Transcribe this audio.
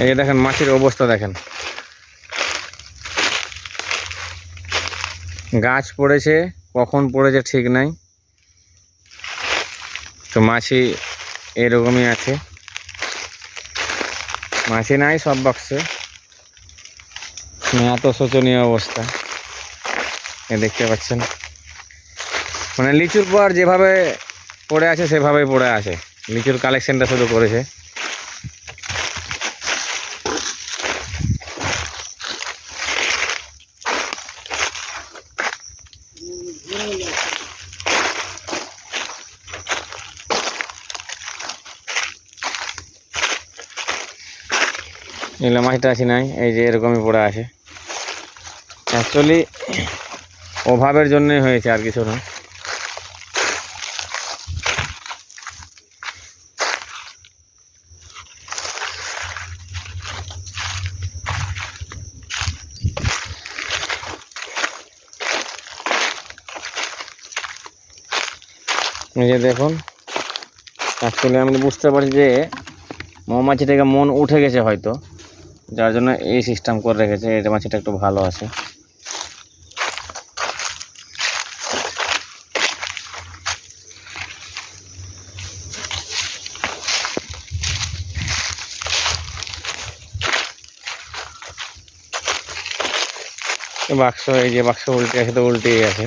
এই যে দেখেন মাছের অবস্থা দেখেন, গাছ পড়েছে, কখন পড়েছে ঠিক নাই। তো মাছি এরকমই আছে, মাছি নাই সব বাক্সে। এত শোচনীয় অবস্থা দেখতে পাচ্ছেন, মানে লিচুর পর যেভাবে পড়ে আছে সেভাবেই পড়ে আছে, লিচুর কালেকশনটা শুধু করেছে। এগুলো মাছটা আছে নাই, এই যে এরকমই পড়ে আছে। অ্যাকচুয়ালি অভাবের জন্যই হয়েছে, আর কিছু না। এই যে দেখুন, অ্যাকচুয়ালি আমি বুঝতে পারছি যে মৌমাছিটাকে মন উঠে গেছে হয়তো, যার জন্য এই সিস্টেম করে রেখেছে। এই মাছিটা একটু ভালো আছে। বাক্স, এই যে বাক্স উল্টে আছে, তো উল্টেই আছে।